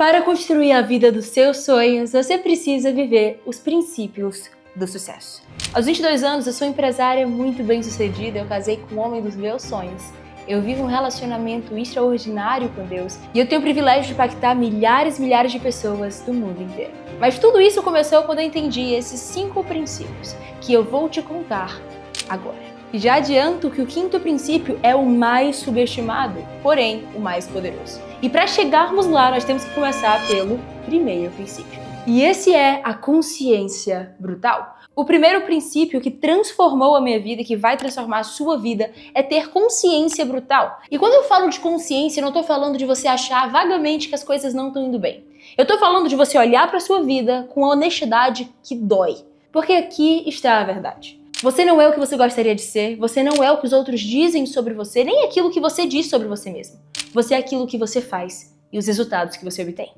Para construir a vida dos seus sonhos, você precisa viver os princípios do sucesso. Aos 22 anos, eu sou empresária muito bem-sucedida, eu casei com o homem dos meus sonhos. Eu vivo um relacionamento extraordinário com Deus e eu tenho o privilégio de impactar milhares e milhares de pessoas do mundo inteiro. Mas tudo isso começou quando eu entendi esses 5 princípios que eu vou te contar agora. E já adianto que o 5º princípio é o mais subestimado, porém o mais poderoso. E para chegarmos lá, nós temos que começar pelo primeiro princípio. E esse é a consciência brutal. O primeiro princípio que transformou a minha vida e que vai transformar a sua vida é ter consciência brutal. E quando eu falo de consciência, eu não estou falando de você achar vagamente que as coisas não estão indo bem. Eu estou falando de você olhar para a sua vida com a honestidade que dói. Porque aqui está a verdade. Você não é o que você gostaria de ser, você não é o que os outros dizem sobre você, nem aquilo que você diz sobre você mesmo. Você é aquilo que você faz e os resultados que você obtém.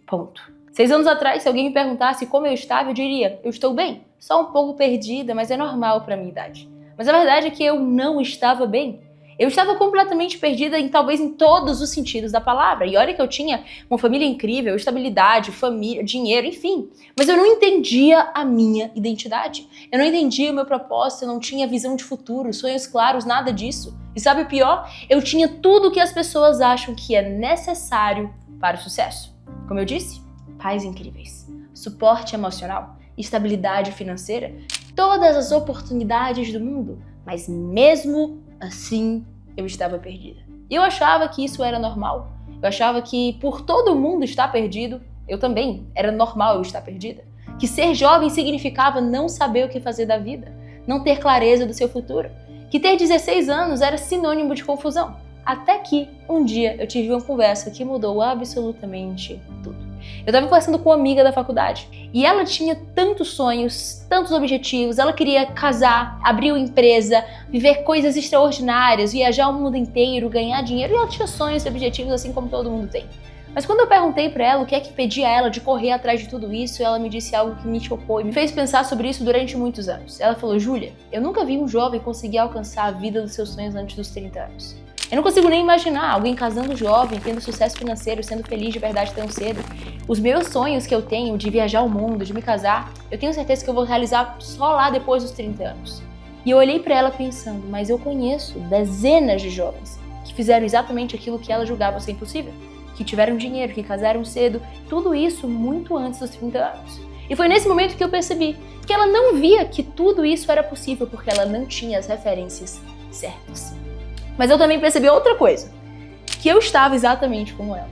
Ponto. 6 anos atrás, se alguém me perguntasse como eu estava, eu diria, eu estou bem, só um pouco perdida, mas é normal para a minha idade. Mas a verdade é que eu não estava bem. Eu estava completamente perdida talvez em todos os sentidos da palavra. E olha que eu tinha uma família incrível, estabilidade, família, dinheiro, enfim. Mas eu não entendia a minha identidade. Eu não entendia o meu propósito, eu não tinha visão de futuro, sonhos claros, nada disso. E sabe o pior? Eu tinha tudo o que as pessoas acham que é necessário para o sucesso. Como eu disse, pais incríveis, suporte emocional, estabilidade financeira, todas as oportunidades do mundo. Mas mesmo assim, eu estava perdida. E eu achava que isso era normal. Eu achava que por todo mundo estar perdido, eu também era normal eu estar perdida. Que ser jovem significava não saber o que fazer da vida, não ter clareza do seu futuro. Que ter 16 anos era sinônimo de confusão. Até que, um dia, eu tive uma conversa que mudou absolutamente tudo. Eu estava conversando com uma amiga da faculdade e ela tinha tantos sonhos, tantos objetivos. Ela queria casar, abrir uma empresa, viver coisas extraordinárias, viajar o mundo inteiro, ganhar dinheiro. E ela tinha sonhos e objetivos assim como todo mundo tem. Mas quando eu perguntei pra ela o que é que impedia ela de correr atrás de tudo isso, ela me disse algo que me chocou e me fez pensar sobre isso durante muitos anos. Ela falou, Júlia, eu nunca vi um jovem conseguir alcançar a vida dos seus sonhos antes dos 30 anos. Eu não consigo nem imaginar alguém casando jovem, tendo sucesso financeiro, sendo feliz de verdade tão cedo. Os meus sonhos que eu tenho de viajar o mundo, de me casar, eu tenho certeza que eu vou realizar só lá depois dos 30 anos. E eu olhei pra ela pensando, mas eu conheço dezenas de jovens que fizeram exatamente aquilo que ela julgava ser impossível. Que tiveram dinheiro, que casaram cedo, tudo isso muito antes dos 30 anos. E foi nesse momento que eu percebi que ela não via que tudo isso era possível porque ela não tinha as referências certas. Mas eu também percebi outra coisa, que eu estava exatamente como ela.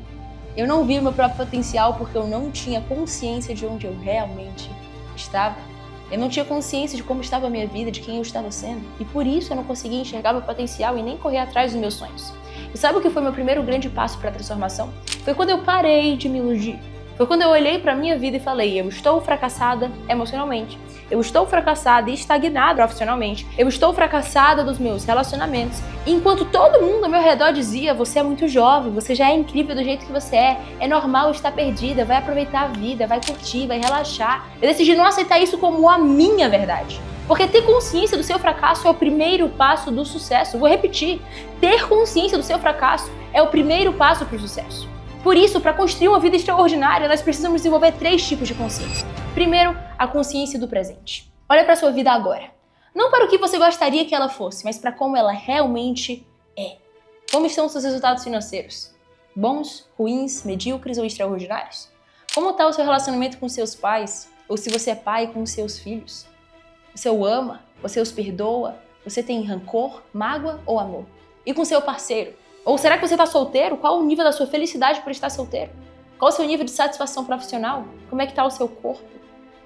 Eu não via o meu próprio potencial porque eu não tinha consciência de onde eu realmente estava. Eu não tinha consciência de como estava a minha vida, de quem eu estava sendo. E por isso eu não conseguia enxergar meu potencial e nem correr atrás dos meus sonhos. E sabe o que foi meu primeiro grande passo para a transformação? Foi quando eu parei de me iludir. Foi quando eu olhei para a minha vida e falei, eu estou fracassada emocionalmente. Eu estou fracassada e estagnada profissionalmente. Eu estou fracassada dos meus relacionamentos. E enquanto todo mundo ao meu redor dizia, você é muito jovem, você já é incrível do jeito que você é normal estar perdida, vai aproveitar a vida, vai curtir, vai relaxar. Eu decidi não aceitar isso como a minha verdade. Porque ter consciência do seu fracasso é o primeiro passo do sucesso. Eu vou repetir, ter consciência do seu fracasso é o primeiro passo para o sucesso. Por isso, para construir uma vida extraordinária, nós precisamos desenvolver 3 tipos de consciência. Primeiro, a consciência do presente. Olha para a sua vida agora. Não para o que você gostaria que ela fosse, mas para como ela realmente é. Como estão os seus resultados financeiros? Bons, ruins, medíocres ou extraordinários? Como está o seu relacionamento com seus pais? Ou se você é pai, com os seus filhos? Você o ama? Você os perdoa? Você tem rancor, mágoa ou amor? E com seu parceiro? Ou será que você está solteiro? Qual o nível da sua felicidade por estar solteiro? Qual o seu nível de satisfação profissional? Como é que está o seu corpo?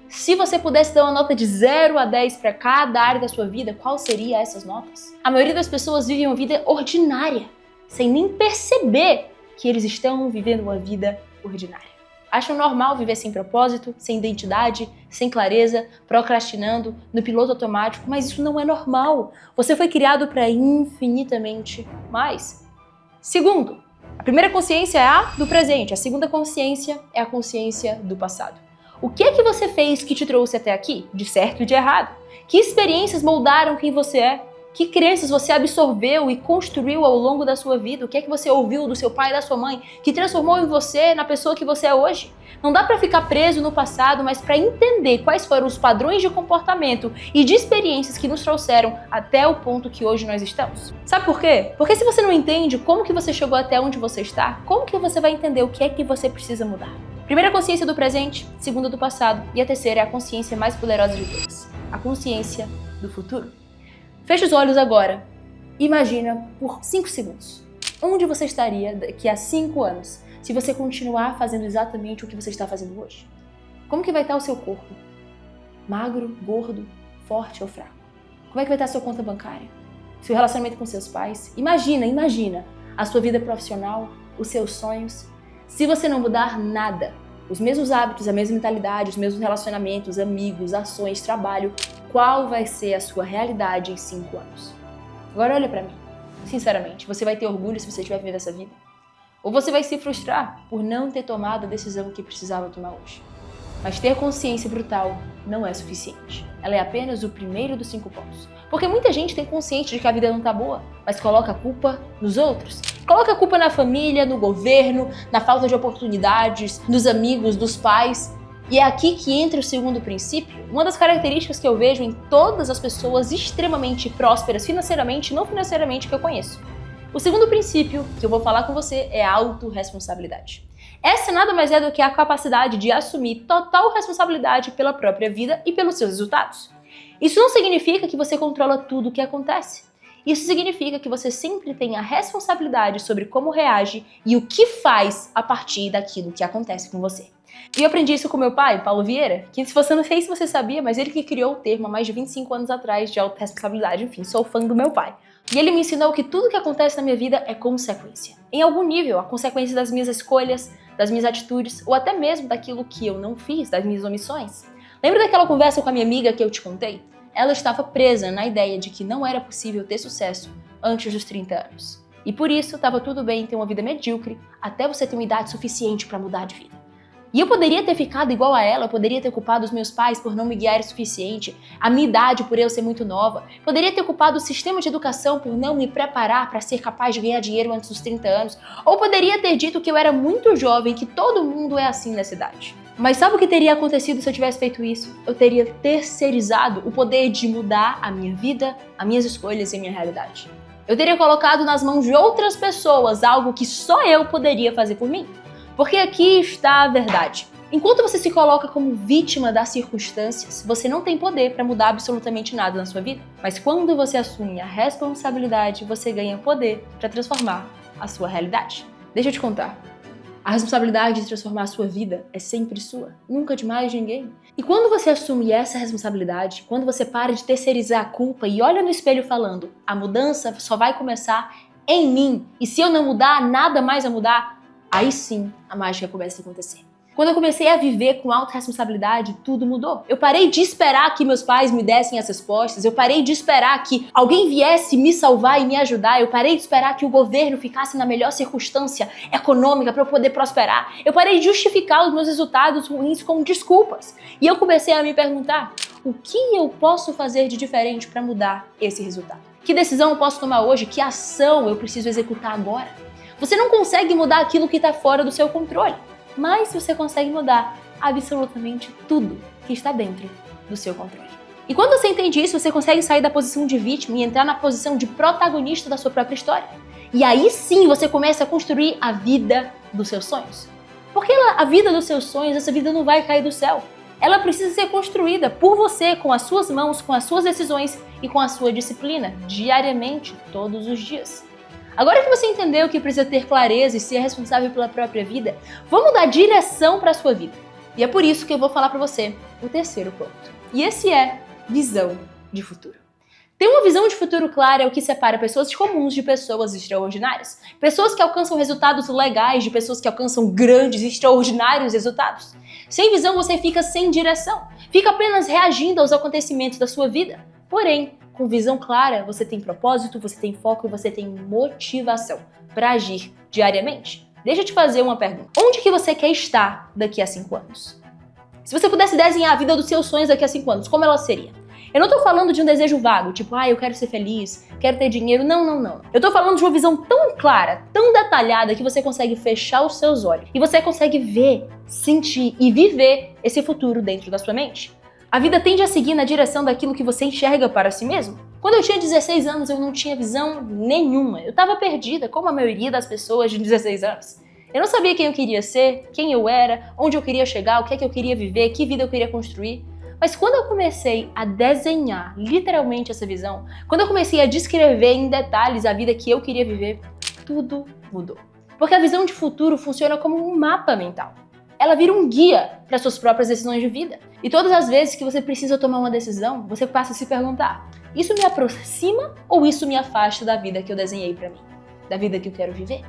Se você pudesse dar uma nota de 0 a 10 para cada área da sua vida, qual seria essas notas? A maioria das pessoas vive uma vida ordinária, sem nem perceber que eles estão vivendo uma vida ordinária. Acham normal viver sem propósito, sem identidade, sem clareza, procrastinando, no piloto automático, mas isso não é normal. Você foi criado para infinitamente mais. Segundo, a primeira consciência é a do presente, a segunda consciência é a consciência do passado. O que é que você fez que te trouxe até aqui, de certo e de errado? Que experiências moldaram quem você é? Que crenças você absorveu e construiu ao longo da sua vida? O que é que você ouviu do seu pai e da sua mãe que transformou em você na pessoa que você é hoje? Não dá para ficar preso no passado, mas para entender quais foram os padrões de comportamento e de experiências que nos trouxeram até o ponto que hoje nós estamos. Sabe por quê? Porque se você não entende como que você chegou até onde você está, como que você vai entender o que é que você precisa mudar? Primeira, a consciência do presente, segunda, do passado, e a terceira é a consciência mais poderosa de todas, a consciência do futuro. Feche os olhos agora. Imagina por 5 segundos. Onde você estaria daqui a 5 anos se você continuar fazendo exatamente o que você está fazendo hoje? Como que vai estar o seu corpo? Magro, gordo, forte ou fraco? Como é que vai estar a sua conta bancária? Seu relacionamento com seus pais? Imagina a sua vida profissional, os seus sonhos. Se você não mudar nada, os mesmos hábitos, a mesma mentalidade, os mesmos relacionamentos, amigos, ações, trabalho, qual vai ser a sua realidade em 5 anos? Agora olha pra mim. Sinceramente, você vai ter orgulho se você estiver vivendo essa vida? Ou você vai se frustrar por não ter tomado a decisão que precisava tomar hoje? Mas ter consciência brutal não é suficiente. Ela é apenas o primeiro dos 5 pontos. Porque muita gente tem consciência de que a vida não tá boa, mas coloca a culpa nos outros. Coloca a culpa na família, no governo, na falta de oportunidades, nos amigos, dos pais. E é aqui que entra o segundo princípio, uma das características que eu vejo em todas as pessoas extremamente prósperas financeiramente e não financeiramente que eu conheço. O segundo princípio que eu vou falar com você é a autorresponsabilidade. Essa nada mais é do que a capacidade de assumir total responsabilidade pela própria vida e pelos seus resultados. Isso não significa que você controla tudo o que acontece. Isso significa que você sempre tem a responsabilidade sobre como reage e o que faz a partir daquilo que acontece com você. E eu aprendi isso com meu pai, Paulo Vieira, que se você não sei se você sabia, mas ele que criou o termo há mais de 25 anos atrás de autorresponsabilidade. Enfim, sou fã do meu pai. E ele me ensinou que tudo que acontece na minha vida é consequência. Em algum nível, a consequência das minhas escolhas, das minhas atitudes, ou até mesmo daquilo que eu não fiz, das minhas omissões. Lembra daquela conversa com a minha amiga que eu te contei? Ela estava presa na ideia de que não era possível ter sucesso antes dos 30 anos. E por isso, estava tudo bem ter uma vida medíocre até você ter uma idade suficiente para mudar de vida. E eu poderia ter ficado igual a ela, eu poderia ter culpado os meus pais por não me guiarem o suficiente, a minha idade por eu ser muito nova, poderia ter culpado o sistema de educação por não me preparar para ser capaz de ganhar dinheiro antes dos 30 anos, ou poderia ter dito que eu era muito jovem, que todo mundo é assim nessa idade. Mas sabe o que teria acontecido se eu tivesse feito isso? Eu teria terceirizado o poder de mudar a minha vida, as minhas escolhas e a minha realidade. Eu teria colocado nas mãos de outras pessoas algo que só eu poderia fazer por mim. Porque aqui está a verdade. Enquanto você se coloca como vítima das circunstâncias, você não tem poder para mudar absolutamente nada na sua vida. Mas quando você assume a responsabilidade, você ganha poder para transformar a sua realidade. Deixa eu te contar. A responsabilidade de transformar a sua vida é sempre sua, nunca de mais ninguém. E quando você assume essa responsabilidade, quando você para de terceirizar a culpa e olha no espelho falando, a mudança só vai começar em mim, e se eu não mudar, nada mais vai mudar, aí sim a mágica começa a acontecer. Quando eu comecei a viver com autorresponsabilidade, tudo mudou. Eu parei de esperar que meus pais me dessem as respostas, eu parei de esperar que alguém viesse me salvar e me ajudar, eu parei de esperar que o governo ficasse na melhor circunstância econômica para eu poder prosperar. Eu parei de justificar os meus resultados ruins com desculpas. E eu comecei a me perguntar, o que eu posso fazer de diferente para mudar esse resultado? Que decisão eu posso tomar hoje? Que ação eu preciso executar agora? Você não consegue mudar aquilo que está fora do seu controle. Mas você consegue mudar absolutamente tudo que está dentro do seu controle. E quando você entende isso, você consegue sair da posição de vítima e entrar na posição de protagonista da sua própria história. E aí sim você começa a construir a vida dos seus sonhos. Porque a vida dos seus sonhos, essa vida não vai cair do céu. Ela precisa ser construída por você, com as suas mãos, com as suas decisões e com a sua disciplina, diariamente, todos os dias. Agora que você entendeu que precisa ter clareza e ser responsável pela própria vida, vamos dar direção para a sua vida. E é por isso que eu vou falar para você o terceiro ponto. E esse é visão de futuro. Ter uma visão de futuro clara é o que separa pessoas comuns de pessoas extraordinárias. Pessoas que alcançam resultados legais de pessoas que alcançam grandes e extraordinários resultados. Sem visão você fica sem direção, fica apenas reagindo aos acontecimentos da sua vida. Porém, com visão clara, você tem propósito, você tem foco e você tem motivação para agir diariamente. Deixa eu te fazer uma pergunta. Onde que você quer estar daqui a 5 anos? Se você pudesse desenhar a vida dos seus sonhos daqui a 5 anos, como ela seria? Eu não tô falando de um desejo vago, tipo, eu quero ser feliz, quero ter dinheiro. Não, não, não. Eu tô falando de uma visão tão clara, tão detalhada, que você consegue fechar os seus olhos e você consegue ver, sentir e viver esse futuro dentro da sua mente. A vida tende a seguir na direção daquilo que você enxerga para si mesmo. Quando eu tinha 16 anos, eu não tinha visão nenhuma. Eu tava perdida, como a maioria das pessoas de 16 anos. Eu não sabia quem eu queria ser, quem eu era, onde eu queria chegar, o que é que eu queria viver, que vida eu queria construir. Mas quando eu comecei a desenhar literalmente essa visão, quando eu comecei a descrever em detalhes a vida que eu queria viver, tudo mudou. Porque a visão de futuro funciona como um mapa mental. Ela vira um guia para suas próprias decisões de vida. E todas as vezes que você precisa tomar uma decisão, você passa a se perguntar: isso me aproxima ou isso me afasta da vida que eu desenhei para mim? Da vida que eu quero viver?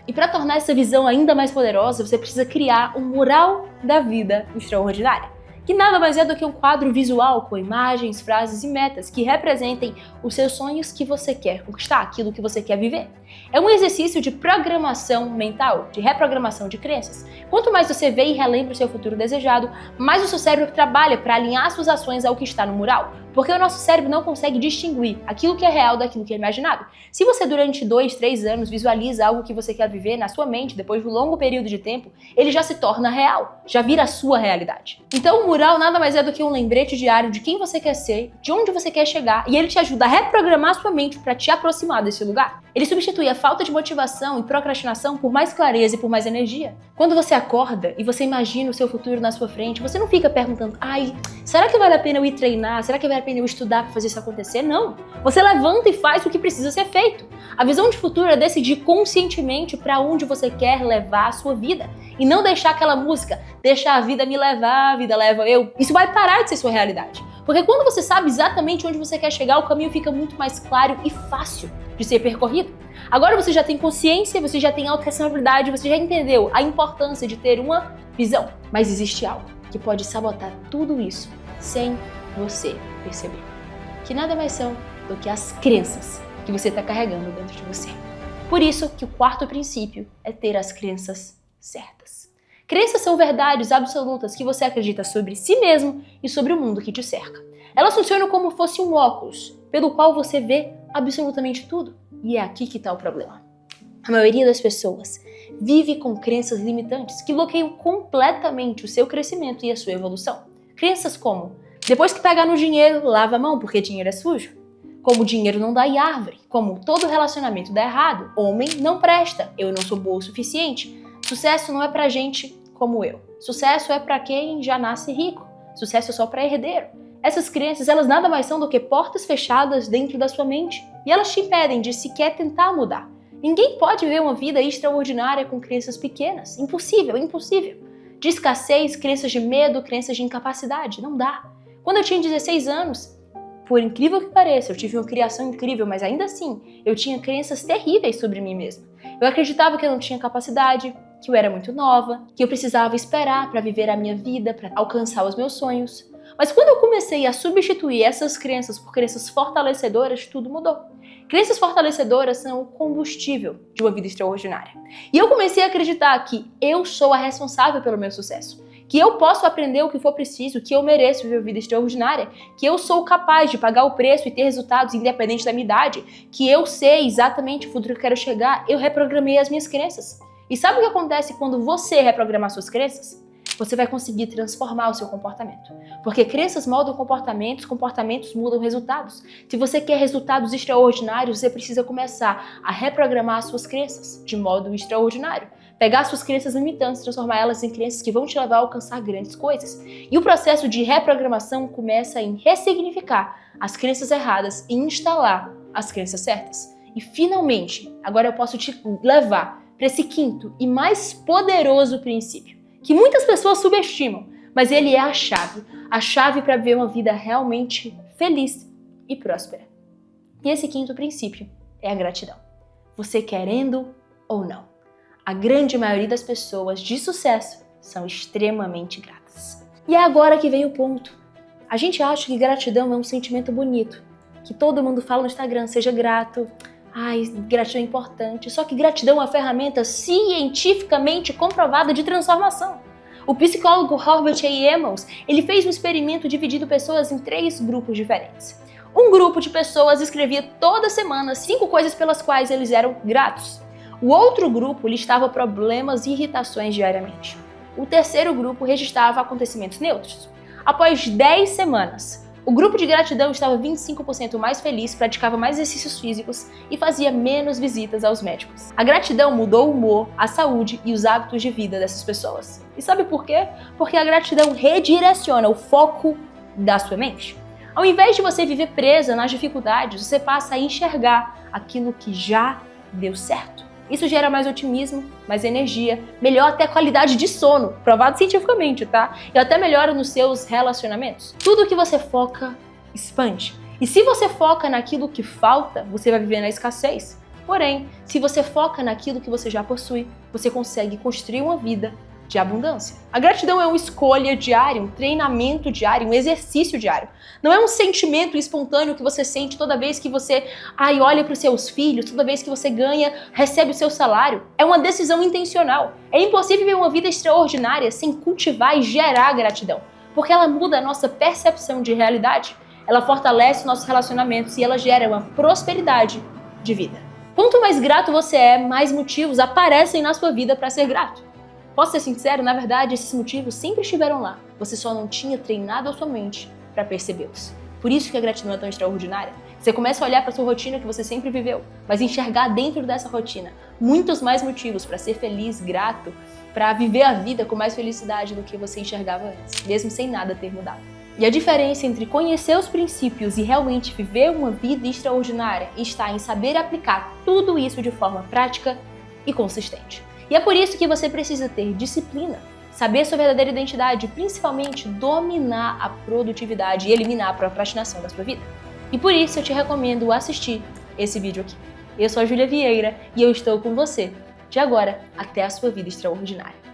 E para tornar essa visão ainda mais poderosa, você precisa criar um mural da vida extraordinária, que nada mais é do que um quadro visual com imagens, frases e metas que representem os seus sonhos que você quer conquistar, aquilo que você quer viver. É um exercício de programação mental, de reprogramação de crenças. Quanto mais você vê e relembra o seu futuro desejado, mais o seu cérebro trabalha para alinhar suas ações ao que está no mural. Porque o nosso cérebro não consegue distinguir aquilo que é real daquilo que é imaginado. Se você durante 2, 3 anos visualiza algo que você quer viver na sua mente, depois de um longo período de tempo, ele já se torna real, já vira a sua realidade. Então o mural nada mais é do que um lembrete diário de quem você quer ser, de onde você quer chegar, e ele te ajuda a reprogramar sua mente para te aproximar desse lugar. Ele substitui a falta de motivação e procrastinação por mais clareza e por mais energia. Quando você acorda e você imagina o seu futuro na sua frente, você não fica perguntando: será que vale a pena eu ir treinar? Será que vale a pena eu estudar para fazer isso acontecer? Não. Você levanta e faz o que precisa ser feito. A visão de futuro é decidir conscientemente para onde você quer levar a sua vida. E não deixar aquela música: deixa a vida me levar, a vida leva eu. Isso vai parar de ser sua realidade. Porque quando você sabe exatamente onde você quer chegar, o caminho fica muito mais claro e fácil de ser percorrido. Agora você já tem consciência, você já tem autorresponsabilidade, você já entendeu a importância de ter uma visão. Mas existe algo que pode sabotar tudo isso sem você perceber. Que nada mais são do que as crenças que você está carregando dentro de você. Por isso que o quarto princípio é ter as crenças certas. Crenças são verdades absolutas que você acredita sobre si mesmo e sobre o mundo que te cerca. Elas funcionam como fosse um óculos, pelo qual você vê absolutamente tudo. E é aqui que está o problema. A maioria das pessoas vive com crenças limitantes que bloqueiam completamente o seu crescimento e a sua evolução. Crenças como: depois que pegar no dinheiro, lava a mão porque dinheiro é sujo. Como dinheiro não dá em árvore. Como todo relacionamento dá errado. Homem não presta. Eu não sou boa o suficiente. Sucesso não é pra gente como eu. Sucesso é pra quem já nasce rico. Sucesso é só pra herdeiro. Essas crenças, elas nada mais são do que portas fechadas dentro da sua mente. E elas te impedem de sequer tentar mudar. Ninguém pode ver uma vida extraordinária com crenças pequenas. Impossível, impossível. De escassez, crenças de medo, crenças de incapacidade. Não dá. Quando eu tinha 16 anos, por incrível que pareça, eu tive uma criação incrível, mas ainda assim, eu tinha crenças terríveis sobre mim mesma. Eu acreditava que eu não tinha capacidade, que eu era muito nova, que eu precisava esperar para viver a minha vida, para alcançar os meus sonhos. Mas quando eu comecei a substituir essas crenças por crenças fortalecedoras, tudo mudou. Crenças fortalecedoras são o combustível de uma vida extraordinária. E eu comecei a acreditar que eu sou a responsável pelo meu sucesso, que eu posso aprender o que for preciso, que eu mereço viver uma vida extraordinária, que eu sou capaz de pagar o preço e ter resultados independente da minha idade, que eu sei exatamente o futuro que eu quero chegar. Eu reprogramei as minhas crenças. E sabe o que acontece quando você reprogramar suas crenças? Você vai conseguir transformar o seu comportamento. Porque crenças moldam comportamentos, comportamentos mudam resultados. Se você quer resultados extraordinários, você precisa começar a reprogramar as suas crenças de modo extraordinário. Pegar suas crenças limitantes, transformar elas em crenças que vão te levar a alcançar grandes coisas. E o processo de reprogramação começa em ressignificar as crenças erradas e instalar as crenças certas. E finalmente, agora eu posso te levar para esse quinto e mais poderoso princípio, que muitas pessoas subestimam, mas ele é a chave para ver uma vida realmente feliz e próspera. E esse quinto princípio é a gratidão. Você querendo ou não, a grande maioria das pessoas de sucesso são extremamente gratas. E é agora que vem o ponto. A gente acha que gratidão é um sentimento bonito, que todo mundo fala no Instagram: seja grato, gratidão é importante. Só que gratidão é uma ferramenta cientificamente comprovada de transformação. O psicólogo Robert A. Emmons, ele fez um experimento dividindo pessoas em 3 grupos diferentes. Um grupo de pessoas escrevia toda semana 5 coisas pelas quais eles eram gratos. O outro grupo listava problemas e irritações diariamente. O terceiro grupo registrava acontecimentos neutros. Após 10 semanas, o grupo de gratidão estava 25% mais feliz, praticava mais exercícios físicos e fazia menos visitas aos médicos. A gratidão mudou o humor, a saúde e os hábitos de vida dessas pessoas. E sabe por quê? Porque a gratidão redireciona o foco da sua mente. Ao invés de você viver presa nas dificuldades, você passa a enxergar aquilo que já deu certo. Isso gera mais otimismo, mais energia, melhora até a qualidade de sono, provado cientificamente, tá? E até melhora nos seus relacionamentos. Tudo que você foca, expande. E se você foca naquilo que falta, você vai viver na escassez. Porém, se você foca naquilo que você já possui, você consegue construir uma vida de abundância. A gratidão é uma escolha diária, um treinamento diário, um exercício diário. Não é um sentimento espontâneo que você sente toda vez que você olha para os seus filhos, toda vez que você ganha, recebe o seu salário. É uma decisão intencional. É impossível viver uma vida extraordinária sem cultivar e gerar gratidão, porque ela muda a nossa percepção de realidade, ela fortalece nossos relacionamentos e ela gera uma prosperidade de vida. Quanto mais grato você é, mais motivos aparecem na sua vida para ser grato. Posso ser sincero, na verdade, esses motivos sempre estiveram lá. Você só não tinha treinado a sua mente para percebê-los. Por isso que a gratidão é tão extraordinária. Você começa a olhar para a sua rotina que você sempre viveu, mas enxergar dentro dessa rotina muitos mais motivos para ser feliz, grato, para viver a vida com mais felicidade do que você enxergava antes, mesmo sem nada ter mudado. E a diferença entre conhecer os princípios e realmente viver uma vida extraordinária está em saber aplicar tudo isso de forma prática e consistente. E é por isso que você precisa ter disciplina, saber sua verdadeira identidade e principalmente dominar a produtividade e eliminar a procrastinação da sua vida. E por isso eu te recomendo assistir esse vídeo aqui. Eu sou a Júlia Vieira e eu estou com você, de agora até a sua vida extraordinária.